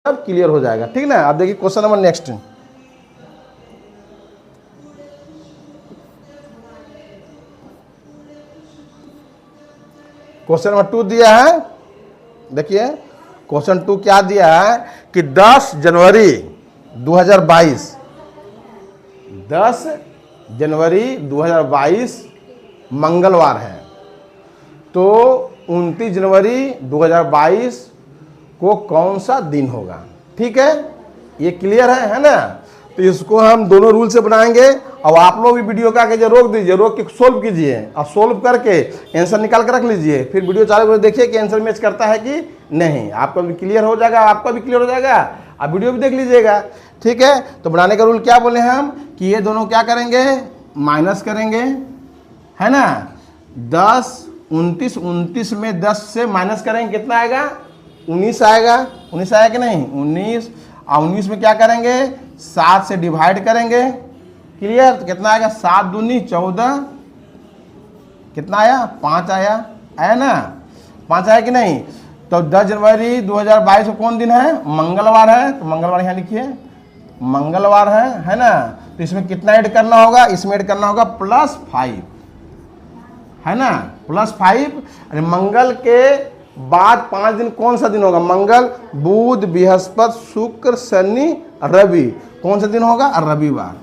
सब क्लियर हो जाएगा। ठीक ना। अब देखिए question number next. Question number 2 दिया है। देखिए क्वेश्चन 2 क्या दिया है कि 10 जनवरी 2022 10 जनवरी 2022 मंगलवार है, तो 29 जनवरी 2022 को कौन सा दिन होगा। ठीक है, ये क्लियर है ना। तो इसको हम दोनों रूल से बनाएंगे। अब आप लोग भी वीडियो का आगे रोक दीजिए, रोक के सोल्व कीजिए और सोल्व करके आंसर निकाल कर रख लीजिए। फिर वीडियो चालू कर देखिए कि आंसर मैच करता है कि नहीं। आपका भी क्लियर हो जाएगा, आपका भी क्लियर हो जाएगा, आप वीडियो भी देख लीजिएगा। ठीक है, तो बनाने का रूल क्या बोले हम कि ये दोनों क्या करेंगे, माइनस करेंगे, है ना। 10 29 29 में 10 से माइनस करेंगे, कितना आएगा, 19 आएगा। 19 आया कि नहीं, 19। और 19 में क्या करेंगे, 7 से डिवाइड करेंगे। क्लियर, तो कितना आएगा, 7 दूनी 14, कितना आया, 5 आया, आया ना, 5 आया कि नहीं। तो 10 जनवरी 2022 को कौन दिन है, मंगलवार है। तो मंगलवार यहाँ लिखिए, मंगलवार है ना। तो इसमें कितना ऐड करना होगा, इसमें ऐड करना होगा +5, है ना, +5। अरे मंगल के बाद 5 दिन कौन सा दिन होगा, मंगल बुध बृहस्पति शुक्र शनि रवि, कौन सा दिन होगा, रविवार,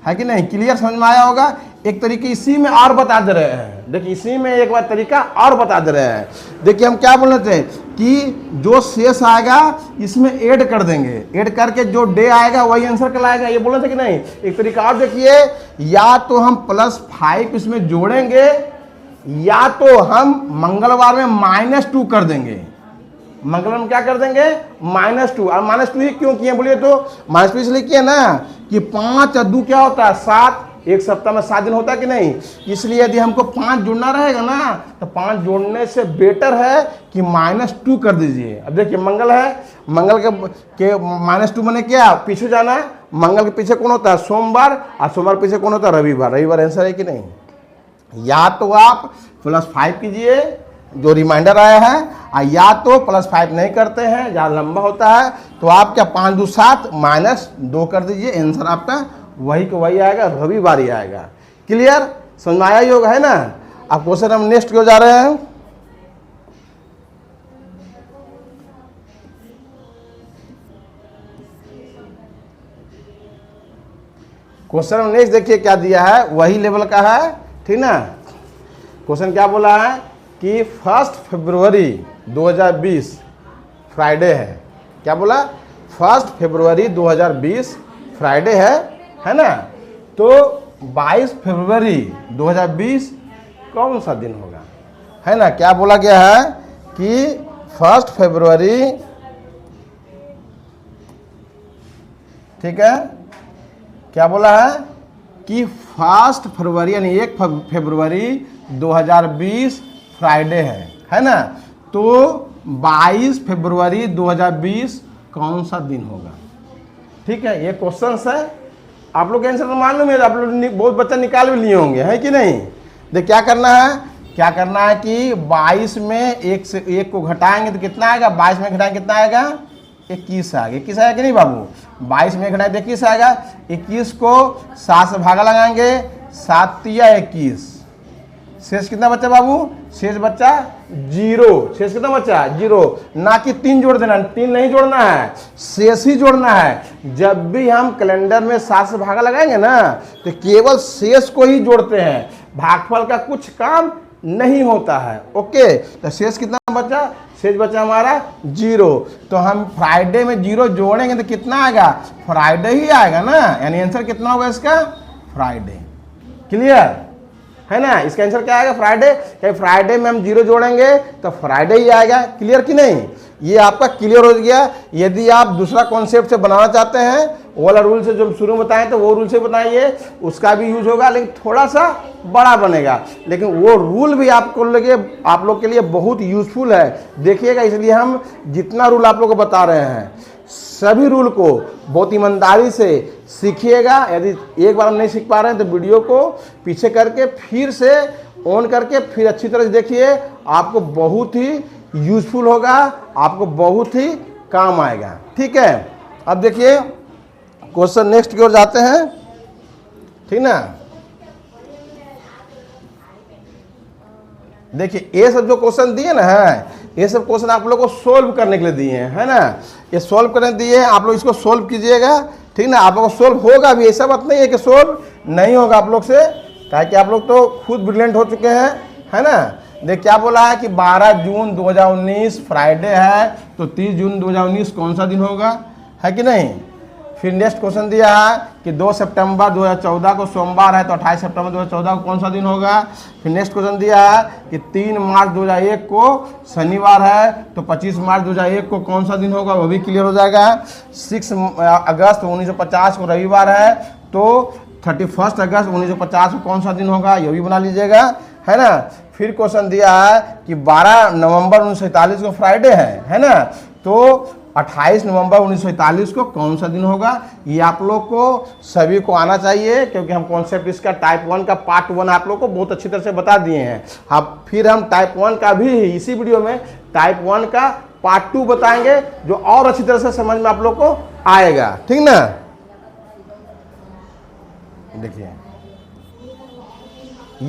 है कि नहीं। क्लियर, समझ में आया होगा। एक तरीके इसी में और बता दे रहे हैं। देखिए इसी में एक बार तरीका और बता दे रहे हैं। देखिए हम क्या बोल रहे थे कि जो शेष आएगा इसमें ऐड कर देंगे, ऐड करके जो डे आएगा वही आंसर कहलाएगा, ये बोल रहे थे कि नहीं। एक तरीका और देखिए, या तो हम +5 इसमें जोड़ेंगे, या तो हम मंगलवार में -2 कर देंगे। मंगलवार में क्या कर देंगे, -2। और -2 ही क्यों किए बोलिए, तो -2 इसलिए किए ना कि 5 और 2 क्या होता है, 7। एक सप्ताह में 7 दिन होता है कि नहीं। इसलिए यदि हमको 5 जोड़ना रहेगा ना, तो 5 जोड़ने से बेटर है कि -2 कर दीजिए। अब देखिए मंगल है, मंगल के -2 बने क्या, पीछे जाना है। मंगल के पीछे कौन होता है, सोमवार, और सोमवार पीछे कौन होता है, रविवार। रविवार आंसर है कि नहीं। या तो आप +5 कीजिए जो रिमाइंडर आया है, और या तो +5 नहीं करते हैं, ज़्यादा लंबा होता है, तो आप क्या 5 2 7 -2 कर दीजिए। आंसर आपका वही को वही आएगा, रविवार ही आएगा। क्लियर, समझ में आया ही होगा, है ना। अब क्वेश्चन हम नेक्स्ट क्यों जा रहे हैं। क्वेश्चन नेक्स्ट देखिए क्या दिया है, वही लेवल का है। ठीक ना। क्वेश्चन क्या बोला है कि 1 फरवरी 2020 फ्राइडे है। क्या बोला, 1 फरवरी 2020 फ्राइडे है ना। तो 22 फरवरी 2020 कौन सा दिन होगा, है ना। क्या बोला गया है कि 1 फरवरी, ठीक है, क्या बोला है कि 1 फरवरी यानी 1 फरवरी 2020 फ्राइडे है ना। तो 22 फरवरी 2020 कौन सा दिन होगा। ठीक है, ये क्वेश्चन है। आप लोग आंसर तो मालूम है, आप लोग बहुत बच्चा निकाल भी लिए होंगे, है कि नहीं। देख क्या करना है, क्या करना है कि 22 में 1 से 1 को घटाएंगे तो कितना आएगा, 22 में घटाएंगे कितना आएगा, 21 आएगा। 21 आएगा कि नहीं बाबू, 22 में घटाएंगे 21 आएगा। 21 को 7 से भागा लगाएंगे, 7 या 21, शेष कितना बच्चा बाबू, शेष बच्चा 0। शेष कितना बच्चा, 0। ना कि 3 जोड़ देना, 3 नहीं जोड़ना है, शेष ही जोड़ना है। जब भी हम कैलेंडर में 7 से भागा लगाएंगे ना, तो केवल शेष को ही जोड़ते हैं, भागफल का कुछ काम नहीं होता है। ओके, तो शेष कितना बचा, शेष बचा हमारा 0। तो हम फ्राइडे में 0 जोड़ेंगे तो कितना आएगा, फ्राइडे ही आएगा ना। यानी आंसर कितना होगा इसका, फ्राइडे। क्लियर है ना। इसका आंसर क्या आएगा, फ्राइडे। क्या फ्राइडे में हम 0 जोड़ेंगे तो फ्राइडे ही आएगा। क्लियर कि नहीं, ये आपका क्लियर हो गया। यदि आप दूसरा कॉन्सेप्ट से बनाना चाहते हैं, वो वाला रूल से जो शुरू में बताएं, तो वो रूल से बनाइए, उसका भी यूज होगा, लेकिन थोड़ा सा बड़ा बनेगा। लेकिन वो रूल भी आप लोग के लिए बहुत यूजफुल है, देखिएगा। इसलिए हम जितना रूल आप लोग को बता रहे हैं, सभी रूल को बहुत ईमानदारी से सीखिएगा। यदि एक बार हम नहीं सीख पा रहे हैं तो वीडियो को पीछे करके फिर से ऑन करके फिर अच्छी तरह से देखिए, आपको बहुत ही यूजफुल होगा, आपको बहुत ही काम आएगा। ठीक है, अब देखिए क्वेश्चन नेक्स्ट की ओर जाते हैं, ठीक ना। देखिए ये सब जो क्वेश्चन दिए ना है, ये सब क्वेश्चन आप लोग को सोल्व करने के लिए दिए हैं, है ना। ये सोल्व करने दिए हैं, आप लोग इसको सोल्व कीजिएगा, ठीक ना। आप लोग को सोल्व होगा भी, ऐसा बात नहीं है कि सोल्व नहीं होगा आप लोग से, ताकि आप लोग तो खुद ब्रिलियंट हो चुके हैं, है ना। देख क्या बोला है कि 12 जून 2019 फ्राइडे है, तो 30 जून 2019 कौन सा दिन होगा, है कि नहीं। फिर नेक्स्ट क्वेश्चन दिया है कि 2 सितंबर 2014 को सोमवार है, तो 28 सितंबर 2014 को कौन सा दिन होगा। फिर नेक्स्ट क्वेश्चन दिया है कि 3 मार्च 2001 को शनिवार है, तो 25 मार्च 2001 को कौन सा दिन होगा, वो भी क्लियर हो जाएगा। 6 अगस्त 1950 को रविवार है, तो 31 अगस्त 1950 को कौन सा दिन होगा, ये भी बना लीजिएगा, है ना। फिर क्वेश्चन दिया है कि 12 नवंबर 1947 को फ्राइडे है ना, तो 28 नवंबर 1947 को कौन सा दिन होगा। ये आप लोग को सभी को आना चाहिए, क्योंकि हम कॉन्सेप्ट इसका टाइप 1 का पार्ट 1 आप लोग को बहुत अच्छी तरह से बता दिए हैं। अब फिर हम टाइप 1 का भी इसी वीडियो में टाइप 1 का पार्ट 2 बताएंगे, जो और अच्छी तरह से समझ में आप लोग को आएगा, ठीक ना। देखिए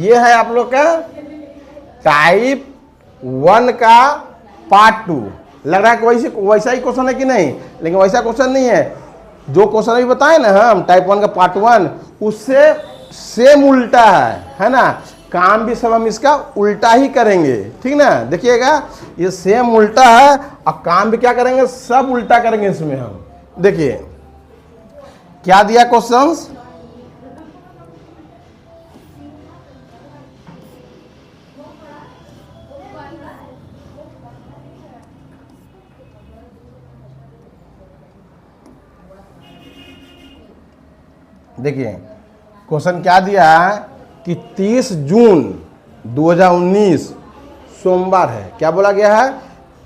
ये है आप लोग का टाइप 1 का पार्ट 2। लग रहा है कि वैसा ही क्वेश्चन है कि नहीं, लेकिन वैसा क्वेश्चन नहीं है। जो क्वेश्चन अभी बताए ना हम टाइप 1 का पार्ट 1, उससे सेम उल्टा है ना। काम भी सब हम इसका उल्टा ही करेंगे, ठीक ना। देखिएगा ये सेम उल्टा है, और काम भी क्या करेंगे, सब उल्टा करेंगे इसमें हम। देखिए क्या दिया क्वेश्चंस, देखिए क्वेश्चन क्या दिया है कि 30 जून 2019 सोमवार है। क्या बोला गया है,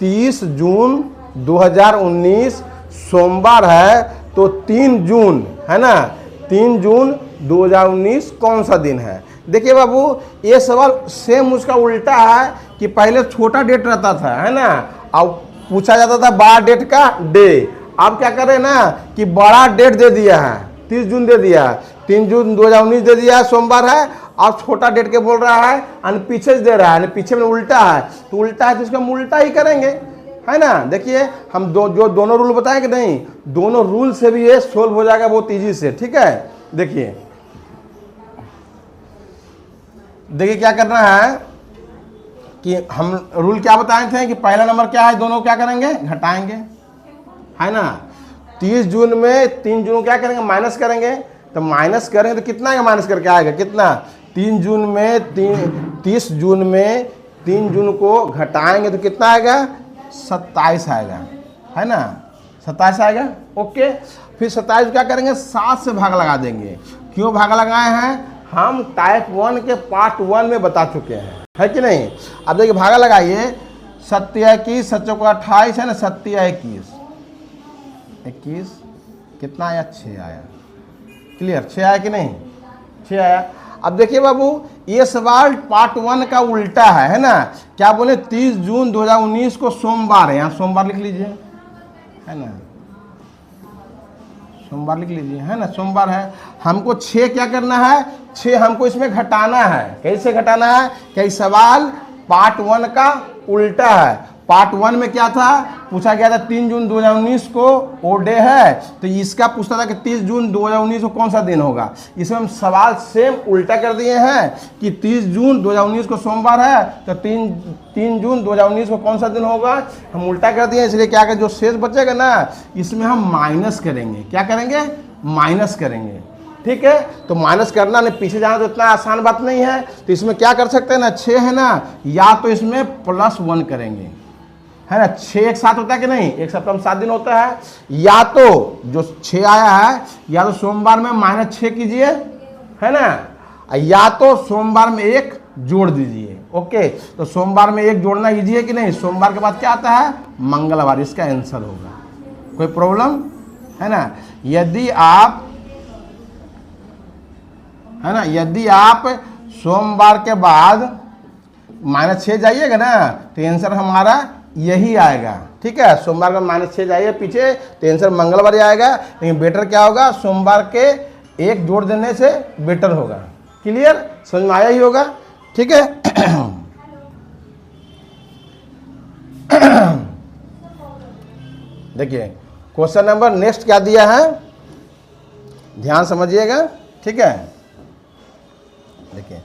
30 जून 2019 सोमवार है, तो 3 जून है ना, 3 जून 2019 कौन सा दिन है। देखिए बाबू ये सवाल सेम उसका उल्टा है कि पहले छोटा डेट रहता था, है ना, अब पूछा जाता था बड़ा डेट का डे। अब क्या करें ना कि बड़ा डेट दे दिया है, 30 जून दे दिया, 3 जून 2019 दे दिया, सोमवार है, और छोटा डेट के बोल रहा है, और पीछे से दे रहा है, पीछे में उल्टा है, तो उल्टा है तो इसका हम उल्टा ही करेंगे, है ना। देखिए हम जो दोनों रूल बताए कि नहीं, दोनों रूल से भी ये सोल्व हो जाएगा बहुत ईजी से, ठीक है। देखिए क्या करना है कि हम रूल क्या बताए थे कि पहला नंबर क्या है, दोनों क्या करेंगे, घटाएंगे, है ना। 30 जून में 3 जून क्या करेंगे, माइनस करेंगे, तो माइनस करेंगे तो कितना आएगा, माइनस करके आएगा कितना, 3 जून में 30 जून में 3 जून को घटाएंगे तो कितना आएगा, 27 आएगा, है ना, 27 आएगा। ओके, फिर 27 क्या करेंगे, 7 से भाग लगा देंगे। क्यों भाग लगाए हैं, हम टाइप 1 के पार्ट 1 में बता चुके हैं, है कि नहीं। अब देखिए भागा लगाइए, 7 21 7 को 28 है ना, 7 21 कितना आया, 6 आया। क्लियर, 6 आया कि नहीं, 6 आया। अब देखिए बाबू ये सवाल पार्ट 1 का उल्टा है ना। क्या बोले, 30 जून 2019 को सोमवार है, यहाँ सोमवार लिख लीजिए, है ना, सोमवार लिख लीजिए, है ना, सोमवार है। हमको 6 क्या करना है, 6 हमको इसमें घटाना है। कैसे घटाना है, क्या सवाल पार्ट 1 का उल्टा है। पार्ट 1 में क्या था, पूछा गया था 3 जून 2019 को वो डे है, तो इसका पूछता था कि 30 जून 2019 को कौन सा दिन होगा। इसमें हम सवाल सेम उल्टा कर दिए हैं कि 30 जून 2019 को सोमवार है, तो 3 जून 2019 को कौन सा दिन होगा, हम उल्टा कर दिए। इसलिए क्या करें, जो शेष बचेगा ना इसमें हम माइनस करेंगे। क्या करेंगे, माइनस करेंगे, ठीक है। तो माइनस करना नहीं, पीछे जाना तो इतना आसान बात नहीं है। तो इसमें क्या कर सकते हैं ना, 6 है ना, या तो इसमें +1 करेंगे, है ना। 6 एक साथ होता है कि नहीं, एक सप्ताह में 7 दिन होता है। या तो जो 6 आया है, या तो सोमवार में -6 कीजिए, है ना, या तो सोमवार में 1 जोड़ दीजिए। ओके, तो सोमवार में 1 जोड़ना ईजी है कि नहीं। सोमवार के बाद क्या आता है, मंगलवार, इसका आंसर होगा। कोई प्रॉब्लम है ना। यदि आप सोमवार के बाद -6 जाइएगा ना, तो आंसर हमारा यही आएगा, ठीक है। सोमवार का -6 जाइए पीछे तो आंसर मंगलवार ही आएगा, लेकिन बेटर क्या होगा, सोमवार के 1 जोड़ देने से बेटर होगा। क्लियर, समझ में आया ही होगा, ठीक है। देखिए क्वेश्चन नंबर नेक्स्ट क्या दिया है, ध्यान समझिएगा, ठीक है। देखिए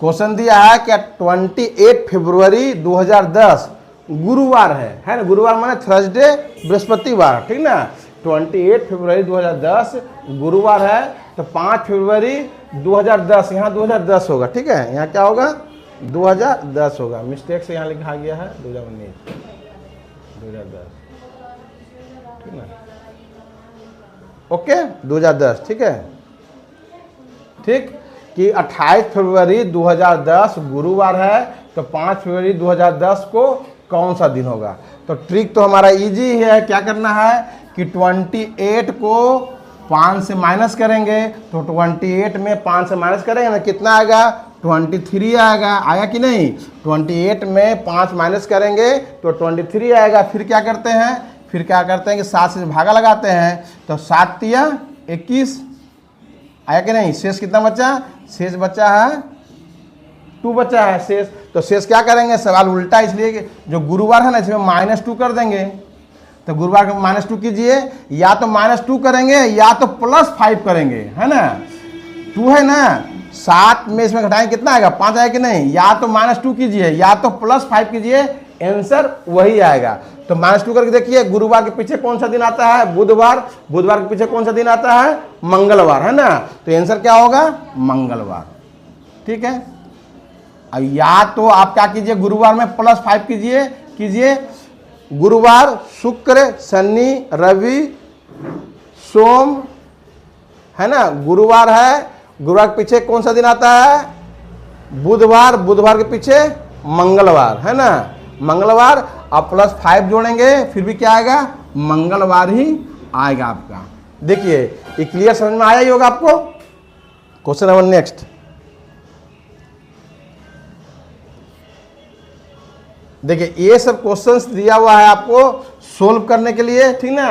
क्वेश्चन दिया है क्या 28 फरवरी 2010 गुरुवार है ना, गुरुवार माने थर्सडे, बृहस्पतिवार, ठीक ना। 28 फरवरी 2010 गुरुवार है, तो 5 फरवरी 2010, यहाँ 2010 होगा, ठीक है। यहाँ क्या होगा, 2010 होगा, मिस्टेक से यहाँ लिखा गया है 2019, 2010, ठीक ना, ओके 2010, ठीक है। ठीक कि 28 फरवरी 2010 गुरुवार है, तो 5 फरवरी 2010 को कौन सा दिन होगा। तो ट्रिक तो हमारा इजी है, क्या करना है कि 28 को 5 से माइनस करेंगे, तो 28 में 5 से माइनस करेंगे ना, कितना आएगा, 23 आएगा, आया कि नहीं। 28 में 5 माइनस करेंगे तो 23 आएगा। फिर क्या करते हैं, फिर क्या करते हैं कि 7 से भागा लगाते हैं, तो 7 तिया 21 आया कि नहीं। शेष कितना बचा, शेष बचा है 2 बचा है शेष। तो शेष क्या करेंगे, सवाल उल्टा, इसलिए कि जो गुरुवार है ना इसमें -2 कर देंगे। तो गुरुवार का -2 कीजिए, या तो -2 करेंगे या तो +5 करेंगे, है ना। 2 है ना, 7 में इसमें घटाएंगे कितना आएगा, 5 आएगा कि नहीं। या तो -2 कीजिए या तो +5 कीजिए, आंसर वही आएगा। तो -2 करके देखिए, गुरुवार के पीछे कौन सा दिन आता है, बुधवार, बुधवार के पीछे कौन सा दिन आता है, मंगलवार, है ना। तो आंसर क्या होगा, मंगलवार, ठीक है। अब या तो आप क्या कीजिए, गुरुवार में +5 कीजिए, गुरुवार, शुक्र, शनि, रवि, सोम, है ना। गुरुवार है, गुरुवार के पीछे कौन सा दिन आता है, बुधवार, बुधवार के पीछे मंगलवार, है ना, मंगलवार। आप +5 जोड़ेंगे फिर भी क्या आएगा, मंगलवार ही आएगा आपका। देखिए ये क्लियर समझ में आया ही होगा आपको। क्वेश्चन नंबर नेक्स्ट, देखिए ये सब क्वेश्चंस दिया हुआ है आपको सोल्व करने के लिए, ठीक ना।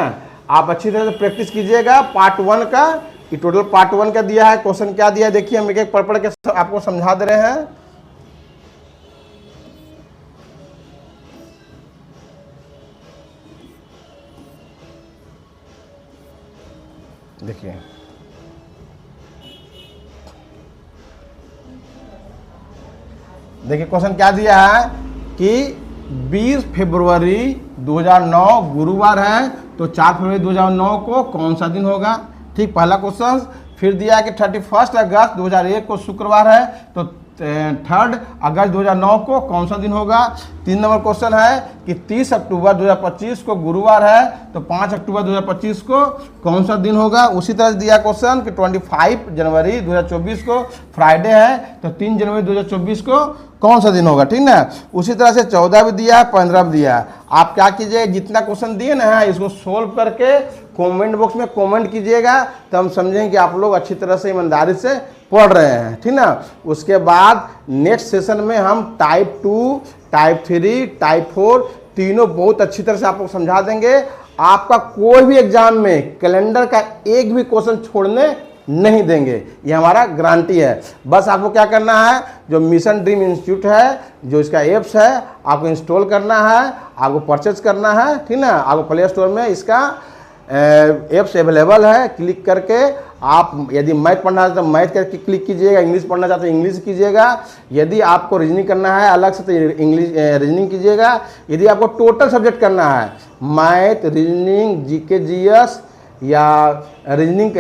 आप अच्छी तरह से प्रैक्टिस कीजिएगा। पार्ट 1 का, ये टोटल पार्ट 1 का दिया है। क्वेश्चन क्या दिया है देखिए, हम एक एक पढ़ के आपको समझा दे रहे हैं। देखिए क्वेश्चन क्या दिया है कि 20 फरवरी 2009 गुरुवार है, तो 4 फरवरी 2009 को कौन सा दिन होगा। ठीक, पहला क्वेश्चन। फिर दिया है कि 31 अगस्त 2001 को शुक्रवार है, तो 3 अगस्त 2009 को कौन सा दिन होगा। 3 नंबर क्वेश्चन है कि 30 अक्टूबर 2025 को गुरुवार है, तो 5 अक्टूबर 2025 को कौन सा दिन होगा। उसी तरह दिया क्वेश्चन कि 25 जनवरी 2024 को फ्राइडे है, तो 3 जनवरी 2024 को कौन सा दिन होगा, ठीक ना। उसी तरह से 14 भी दिया है, 15 भी दिया है। आप क्या कीजिए, जितना क्वेश्चन दिए ना है इसको सोल्व करके कमेंट बॉक्स में कमेंट कीजिएगा, तो हम समझेंगे कि आप लोग अच्छी तरह से ईमानदारी से पढ़ रहे हैं, ठीक ना। उसके बाद नेक्स्ट सेशन में हम टाइप 2, टाइप 3, टाइप 4 तीनों बहुत अच्छी तरह से आपको समझा देंगे। आपका कोई भी एग्जाम में कैलेंडर का एक भी क्वेश्चन छोड़ने नहीं देंगे, ये हमारा गारंटी है। बस आपको क्या करना है, जो मिशन ड्रीम इंस्टीट्यूट है, जो इसका एप्स है, आपको इंस्टॉल करना है, आपको परचेज करना है, ठीक ना। आपको प्ले स्टोर में इसका एप्स अवेलेबल है। क्लिक करके आप यदि मैथ पढ़ना चाहते तो मैथ करके क्लिक कीजिएगा, इंग्लिश पढ़ना चाहते तो इंग्लिश कीजिएगा। यदि आपको रीजनिंग करना है अलग से तो इंग्लिश रीजनिंग कीजिएगा। यदि आपको टोटल सब्जेक्ट करना है, मैथ, रीजनिंग, जीके, जीएस या रीजनिंग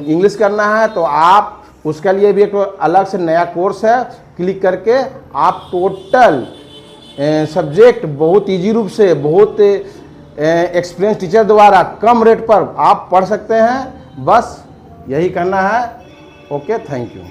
इंग्लिश करना है, तो आप उसके लिए भी एक अलग से नया कोर्स है। क्लिक करके आप टोटल सब्जेक्ट बहुत इजी रूप से, बहुत एक्सपीरियंस टीचर द्वारा कम रेट पर आप पढ़ सकते हैं। बस यही करना है। Okay, thank you.